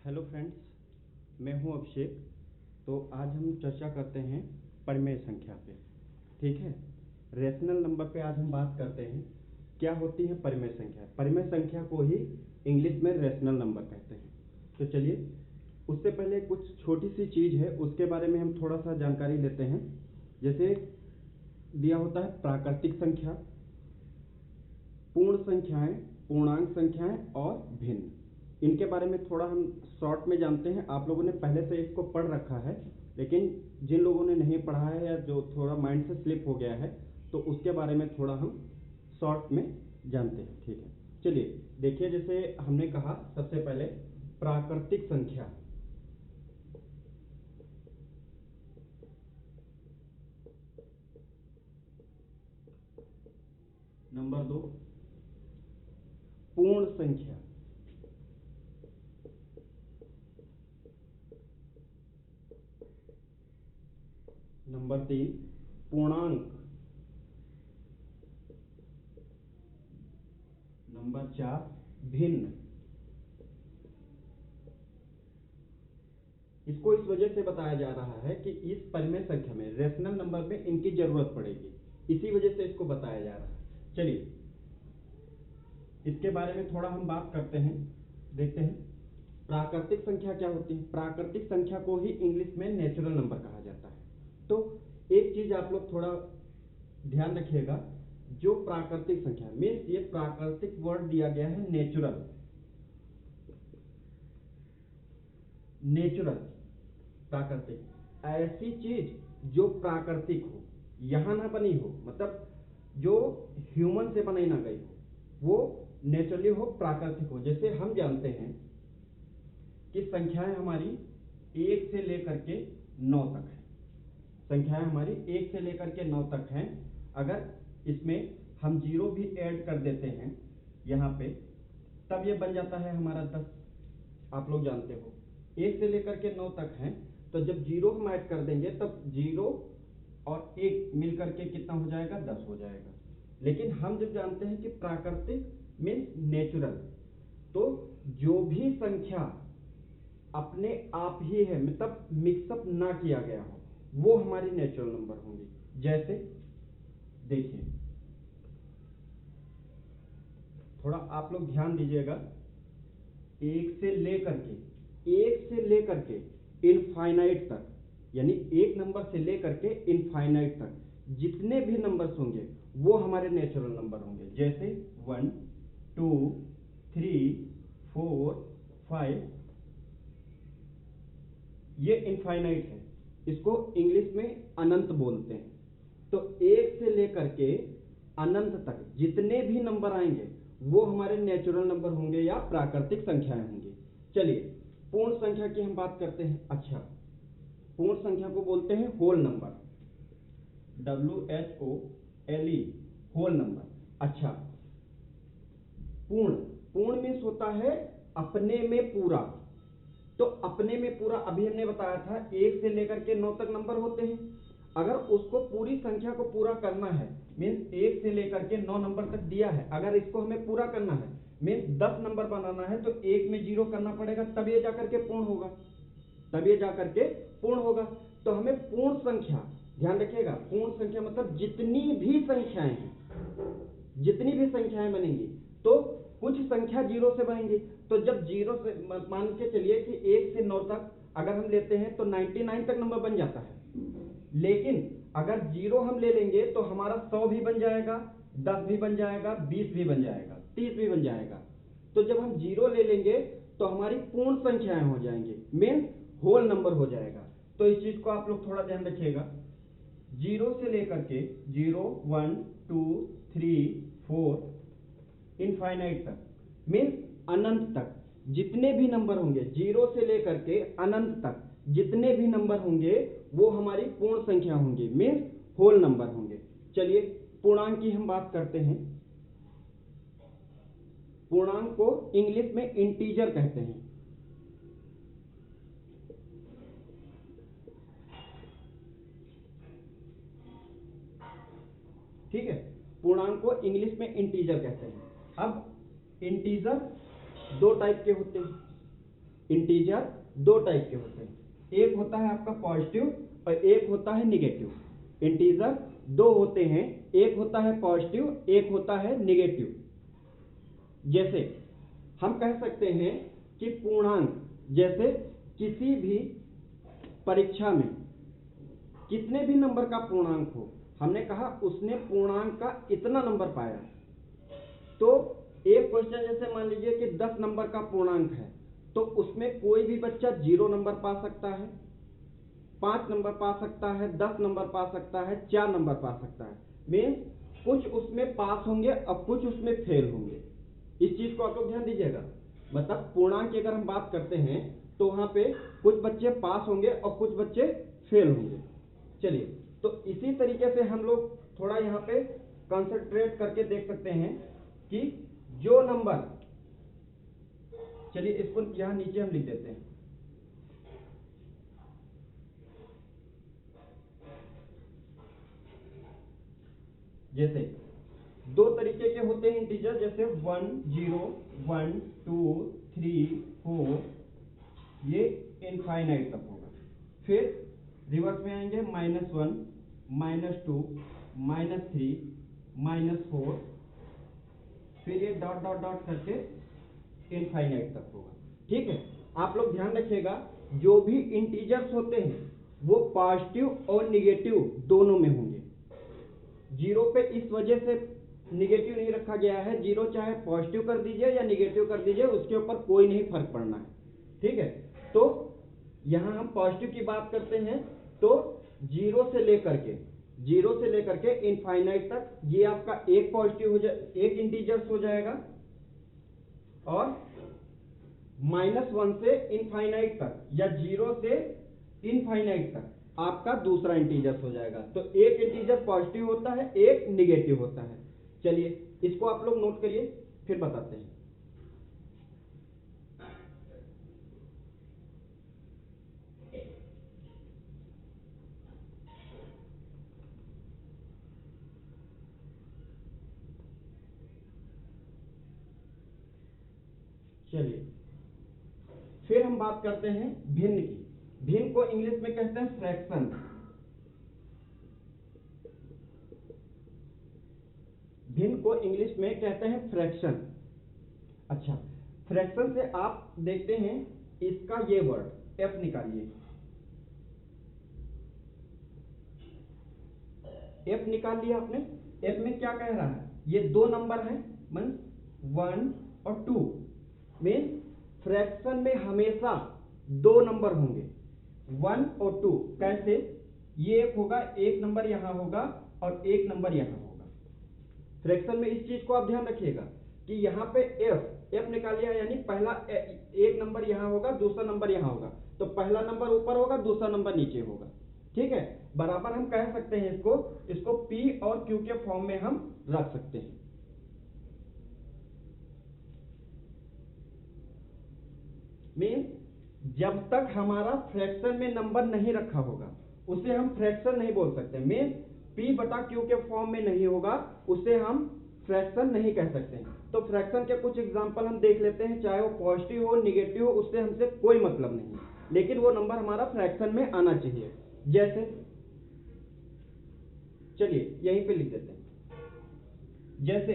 Hello friends, मैं हूं अभिषेक। तो आज हम चर्चा करते हैं परिमेय संख्या पे। ठीक है, रेशनल नंबर पे आज हम बात करते हैं क्या होती है परिमेय संख्या। परिमेय संख्या को ही इंग्लिश में रेशनल नंबर कहते हैं। तो चलिए, उससे पहले कुछ छोटी सी चीज़ है, उसके बारे में हम थोड़ा सा जानकारी लेते हैं। जैसे दिया होता है प्राकृतिक संख्या, पूर्ण संख्याएं, पूर्णांक संख्याएं और भिन्न। इनके बारे में थोड़ा हम शॉर्ट में जानते हैं। आप लोगों ने पहले से इसको पढ़ रखा है, लेकिन जिन लोगों ने नहीं पढ़ा है या जो थोड़ा माइंड से स्लिप हो गया है, तो उसके बारे में थोड़ा हम शॉर्ट में जानते हैं। ठीक है, चलिए देखिए, जैसे हमने कहा सबसे पहले प्राकृतिक संख्या। नंबर 2 पूर्ण संख्या। नंबर 3 पूर्णांक। नंबर 4 भिन्न। इसको इस वजह से बताया जा रहा है कि इस परिमेय संख्या में, रेशनल नंबर में इनकी जरूरत पड़ेगी, इसी वजह से इसको बताया जा रहा है। चलिए इसके बारे में थोड़ा हम बात करते हैं, देखते हैं प्राकृतिक संख्या क्या होती है। प्राकृतिक संख्या को ही इंग्लिश में नेचुरल नंबर कहा जाता है। तो एक चीज आप लोग थोड़ा ध्यान रखिएगा, जो प्राकृतिक संख्या मीन्स, ये प्राकृतिक वर्ड दिया गया है नेचुरल। नेचुरल प्राकृतिक, ऐसी चीज जो प्राकृतिक हो, यहां ना बनी हो, मतलब जो ह्यूमन से बनाई ना गई हो, वो नेचुरली हो, प्राकृतिक हो। जैसे हम जानते हैं कि संख्याएं हमारी 1 से लेकर के 9 तक है। संख्याएं हमारी 1 से लेकर के 9 तक हैं। अगर इसमें हम जीरो भी ऐड कर देते हैं यहाँ पे, तब ये बन जाता है हमारा 10। आप लोग जानते हो 1 से लेकर के 9 तक हैं, तो जब जीरो हम ऐड कर देंगे तब 0 और 1 मिलकर के कितना हो जाएगा, 10 हो जाएगा। लेकिन हम जब जानते हैं कि प्राकृतिक मीन्स नेचुरल, तो जो भी संख्या अपने आप ही है, मतलब मिक्सअप ना किया गया हो, वो हमारी नेचुरल नंबर होंगी। जैसे देखिए, थोड़ा आप लोग ध्यान दीजिएगा, 1 से लेकर के इनफाइनाइट तक, यानी एक नंबर से लेकर के इनफाइनाइट तक जितने भी नंबर्स होंगे वो हमारे नेचुरल नंबर होंगे। जैसे 1 2 3 4 5, ये इनफाइनाइट है, इसको इंग्लिश में अनंत बोलते हैं। तो 1 से लेकर के अनंत तक जितने भी नंबर आएंगे वो हमारे नेचुरल नंबर होंगे या प्राकृतिक संख्याएं होंगी। चलिए पूर्ण संख्या की हम बात करते हैं। अच्छा, पूर्ण संख्या को बोलते हैं whole number, WHOLE, whole number. अच्छा, पूर्ण, पूर्ण मीन्स होता है अपने में पूरा। तो अपने में पूरा अभी हमने बताया था 1 से लेकर के 9 तक नंबर होते हैं। अगर उसको पूरी संख्या को पूरा करना है, मीन्स 1 से लेकर के 9 नंबर तक दिया है, अगर इसको हमें पूरा करना है, मीन्स 10 नंबर बनाना है, तो 1 में 0 करना पड़ेगा, तब ये जाकर के पूर्ण होगा, तब ये जाकर के पूर्ण होगा। तो हमें पूर्ण संख्या, ध्यान रखिएगा, पूर्ण संख्या मतलब जितनी भी संख्याएं हैं, जितनी भी संख्याएं बनेंगी, तो कुछ संख्या 0 से बनेंगी। तो जब 0 से, मान के चलिए कि 1 से 9 तक अगर हम लेते हैं तो 99 तक नंबर बन जाता है। लेकिन अगर 0 हम ले लेंगे तो हमारा 100 भी बन जाएगा, 10 भी बन जाएगा, 20 भी बन जाएगा, 30 भी बन जाएगा। तो जब हम 0 ले लेंगे तो हमारी पूर्ण संख्याएं हो जाएंगी, मीन्स होल नंबर हो जाएगा। तो इस चीज को आप लोग थोड़ा ध्यान रखिएगा। 0 से लेकर के 0 1 2 3 4 इनफाइनाइट तक, मीन्स अनंत तक जितने भी नंबर होंगे, 0 से लेकर के अनंत तक जितने भी नंबर होंगे वो हमारी पूर्ण संख्या होंगी, मीन्स होल नंबर होंगे। चलिए पूर्णांक की हम बात करते हैं। पूर्णांक को इंग्लिश में इंटीजर कहते हैं। ठीक है, पूर्णांक को इंग्लिश में इंटीजर कहते हैं। अब इंटीजर दो टाइप के होते हैं, इंटीजर दो टाइप के होते हैं, एक होता है आपका पॉजिटिव और एक होता है निगेटिव। इंटीजर दो होते हैं, एक होता है पॉजिटिव, एक होता है निगेटिव। जैसे हम कह सकते हैं कि पूर्णांक, जैसे किसी भी परीक्षा में कितने भी नंबर का पूर्णांक हो, हमने कहा उसने पूर्णांक का इतना नंबर पाया, तो एक क्वेश्चन जैसे मान लीजिए कि 10 नंबर का पूर्णांक है, तो उसमें कोई भी बच्चा 0 नंबर पा सकता है, 5 नंबर पा सकता है, 10 नंबर पा सकता है, 4 नंबर पा सकता है। मीन्स कुछ उसमें पास होंगे और कुछ उसमें फेल होंगे। इस चीज को आप लोग ध्यान दीजिएगा। मतलब पूर्णांक की अगर हम बात करते हैं तो वहां पे कुछ बच्चे पास होंगे और कुछ बच्चे फेल होंगे। चलिए, तो इसी तरीके से हम लोग थोड़ा यहाँ पे कंसंट्रेट करके देख सकते हैं कि जो नंबर, चलिए इसको यहाँ नीचे हम लिख देते हैं। जैसे दो तरीके के होते हैं इंटीजर, जैसे 1 0 1 2 3 4, ये इनफाइनाइट तक होगा। फिर रिवर्स में आएंगे -1 -2 -3 -4, फिर ये डॉट डॉट डॉट करके इनफाइनाइट तक होगा। ठीक है, आप लोग ध्यान रखिएगा, जो भी इंटीजर्स होते हैं वो पॉजिटिव और निगेटिव दोनों में होंगे। जीरो पे इस वजह से निगेटिव नहीं रखा गया है, जीरो चाहे पॉजिटिव कर दीजिए या निगेटिव कर दीजिए, उसके ऊपर कोई नहीं फर्क पड़ना है। ठीक है, तो यहां हम पॉजिटिव की बात करते हैं, तो जीरो से लेकर के इनफाइनाइट तक ये आपका एक पॉजिटिव हो जाए, एक इंटीजर्स हो जाएगा, और -1 से इनफाइनाइट तक या 0 से इनफाइनाइट तक आपका दूसरा इंटीजर हो जाएगा। तो एक इंटीजर पॉजिटिव होता है, एक निगेटिव होता है। चलिए इसको आप लोग नोट करिए, फिर बताते हैं। चलिए फिर हम बात करते हैं भिन्न की। भिन्न को इंग्लिश में कहते हैं फ्रैक्शन। भिन्न को इंग्लिश में कहते हैं फ्रैक्शन। अच्छा, फ्रैक्शन से आप देखते हैं इसका ये वर्ड एफ निकालिए। एफ निकाल लिया आपने। एफ में क्या कह रहा है, ये दो नंबर हैं, मीन्स 1 और 2। मीन्स फ्रैक्शन में हमेशा दो नंबर होंगे, 1 और 2। कैसे, ये एक होगा, एक नंबर यहां होगा और एक नंबर यहां होगा। फ्रैक्शन में इस चीज को आप ध्यान रखिएगा कि यहाँ पे एफ निकाल लिया, यानी पहला एक नंबर यहां होगा, दूसरा नंबर यहां होगा, तो पहला नंबर ऊपर होगा, दूसरा नंबर नीचे होगा। ठीक है, बराबर हम कह सकते हैं इसको पी और क्यू के फॉर्म में हम रख सकते हैं। मीन्स जब तक हमारा फ्रैक्शन में नंबर नहीं रखा होगा उसे हम फ्रैक्शन नहीं बोल सकते। मीन्स पी बटा क्यू के फॉर्म में नहीं होगा, उसे हम फ्रैक्शन नहीं कह सकते। तो फ्रैक्शन के कुछ एग्जांपल हम देख लेते हैं, चाहे वो पॉजिटिव हो निगेटिव हो, उससे हमसे कोई मतलब नहीं है, लेकिन वो नंबर हमारा फ्रैक्शन में आना चाहिए। जैसे चलिए यहीं पे लिख देते हैं। जैसे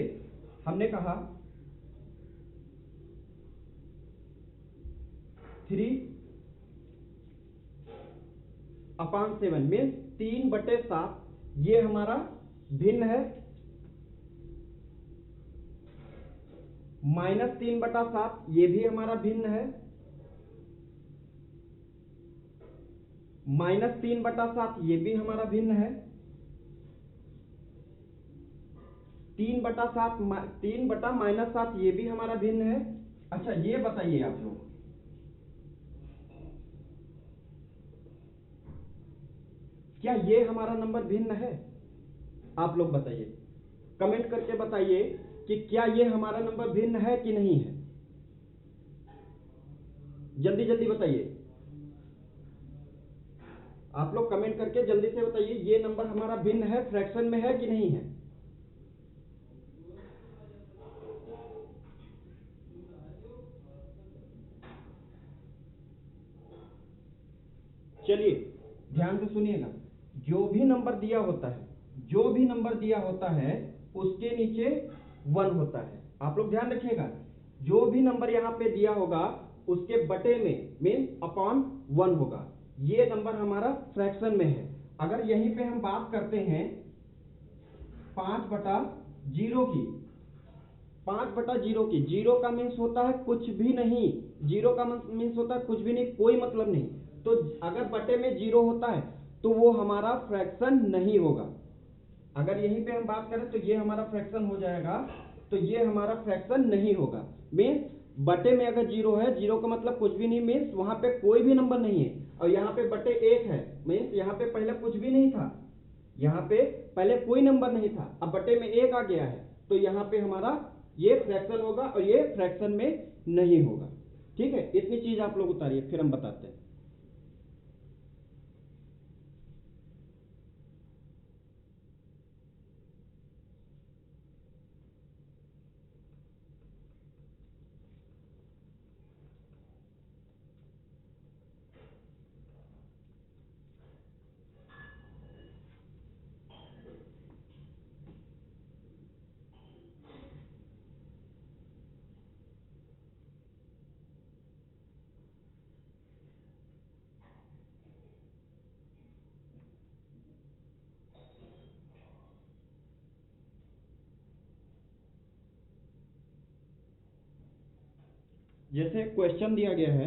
हमने कहा 3/7 मीन्स 3/7, ये हमारा भिन्न है। -3/7 ये भी हमारा भिन्न है। -3/7 ये भी हमारा भिन्न है। 3/7 3/-7 ये भी हमारा भिन्न है। अच्छा ये बताइए आप लोग, क्या ये हमारा नंबर भिन्न है? आप लोग बताइए, कमेंट करके बताइए कि क्या ये हमारा नंबर भिन्न है कि नहीं है। जल्दी जल्दी बताइए, आप लोग कमेंट करके जल्दी से बताइए, ये नंबर हमारा भिन्न है, फ्रैक्शन में है कि नहीं है। चलिए ध्यान से सुनिएगा, जो भी नंबर दिया होता है, जो भी नंबर दिया होता है उसके नीचे 1 होता है। आप लोग ध्यान रखिएगा, जो भी नंबर यहाँ पे दिया होगा उसके बटे में मीन अपॉन 1 होगा। ये नंबर हमारा फ्रैक्शन में है। अगर यहीं पे हम बात करते हैं 5/0 की, 5/0 की, 0 का मीन्स होता है कुछ भी नहीं, 0 का मीन्स होता है कुछ भी नहीं, कोई मतलब नहीं। तो अगर बटे में 0 होता है तो वो हमारा फ्रैक्शन नहीं होगा। अगर यहीं पे हम बात करें तो ये हमारा फ्रैक्शन हो जाएगा, तो ये हमारा फ्रैक्शन नहीं होगा। मीन्स बटे में अगर 0 है, 0 का मतलब कुछ भी नहीं, मीन्स वहां पे कोई भी नंबर नहीं है। और यहाँ पे बटे 1 है, मीन्स यहाँ पे पहले कुछ भी नहीं था, यहाँ पे पहले कोई नंबर नहीं था, अब बटे में 1 आ गया है, तो यहाँ पे हमारा ये फ्रैक्शन होगा और ये फ्रैक्शन में नहीं होगा। ठीक है, इतनी चीज आप लोग उतारिए, फिर हम बताते हैं। जैसे क्वेश्चन दिया गया है,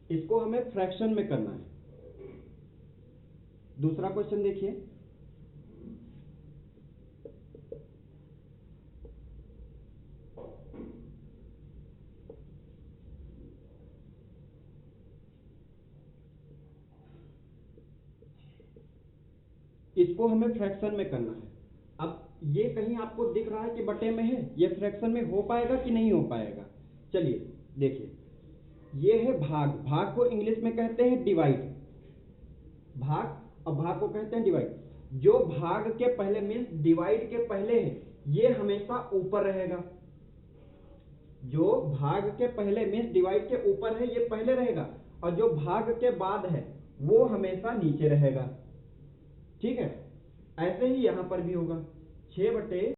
इसको हमें फ्रैक्शन में करना है। दूसरा क्वेश्चन देखिए, इसको हमें फ्रैक्शन में करना है। अब ये कहीं आपको दिख रहा है कि बटे में है, ये फ्रैक्शन में हो पाएगा कि नहीं हो पाएगा? चलिए देखिए, ये है भाग, भाग को इंग्लिश में कहते हैं डिवाइड, भाग और भाग को कहते हैं डिवाइड। जो भाग के पहले मीन्स डिवाइड के पहले है, ये हमेशा ऊपर रहेगा। जो भाग के पहले मीन्स डिवाइड के ऊपर है, ये पहले रहेगा, और जो भाग के बाद है वो हमेशा नीचे रहेगा। ठीक है, ऐसे ही यहां पर भी होगा, 6/।